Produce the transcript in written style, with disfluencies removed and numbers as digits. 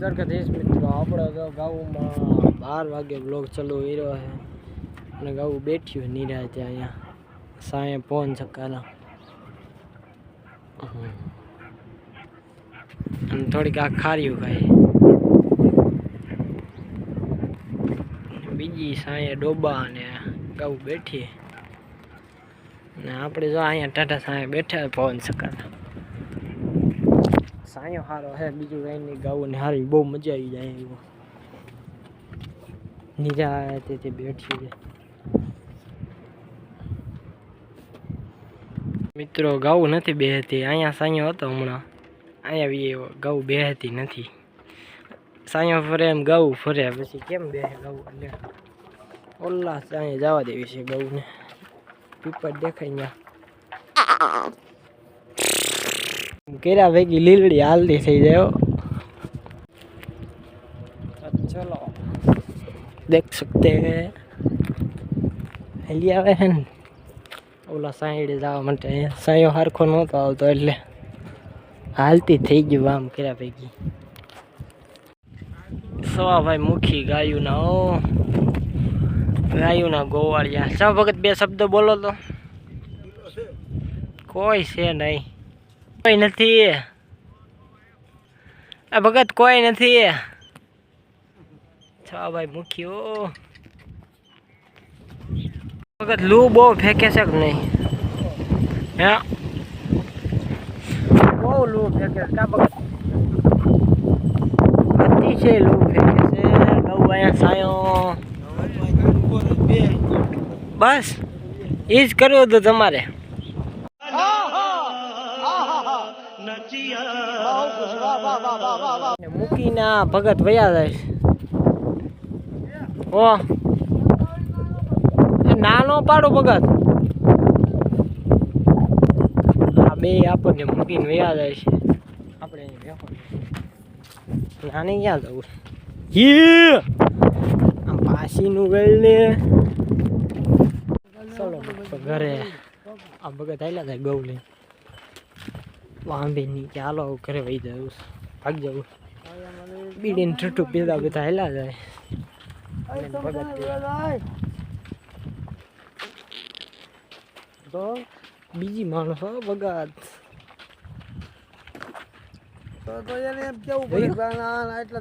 દ્વારકાધીશ મિત્રો, આપણે તો ગાઉમાં 12 વાગે બ્લોગ ચાલુ કર્યો છે અને ગાઉ બેઠ્યું નિરાંતે અહીંયા સાંજે પવન ચક્કાના અને થોડીક આ ખાર્યું ખાય, બીજી સાંજે ડોબા અને ગાઉ બેઠી અને આપણે જો અહીંયા ટાટા સાંજે બેઠા પવન ચક્કાના. સાયો સારો હે, બીજું કઈ નહીં. ગાઉને હારી બહુ મજા આવી જાય એવું નિરાંતે બેઠી છે મિત્રો. ગાઉ નથી બેહતી, અહીંયા સાયો હતો હમણાં, અહીંયા ગાઉ બેહતી નથી. સાયો ફરે એમ ગાઉ ફરે, પછી કેમ બેહે ગાઉ? એટલે ઓલા સાંજે જવા દેવી છે ગાઉને. પીપર દેખાય ત્યાં કેરા ભેગી લીલડી હાલતી થઈ જાય. ચલો देख सकते हैं हलिया है ने ओला साइड जवा માટે સાયો હરખો નહોતો આવતો એટલે હાલતી થઈ ગયું આમ કર્યા ભેગી. સવા ભાઈ મુખી ગાયુના ગોવાળિયા. સા વખત બે શબ્દ બોલો તો. કોઈ છે નહીં, કોઈ નથી આ ભગત, કોઈ નથી. છા ભાઈ મુખ્યો વખત લૂ બહુ ફેંકે છે કે નહીં? હે બહુ લૂ ફેંકે છે કા ભગત? અતિ છે લૂ ફેંકે છે. ગૌ અહીંયા સાયો બસ એ જ કરવું હતું તમારે. મૂકીના ભગત વયા જાય. ઓ નાનો પાડો ભગત, આ બે આપણને મૂકીને વયા જાય છે. આપણે નાની ક્યાં જવું? આમ પાસીનું ગઈ ને. ચલો ઘરે. આ ભગત આવેલા થાય ગૌ લઈને વાંભે નહીં કે હાલો ઘરે વહી જવું, ભાગ જવું. બીડીને ઠૂઠું પીધા બધા હેલા જાય. તો બીજી માણસ ભગત તો એને એમ કેવું પડે એટલે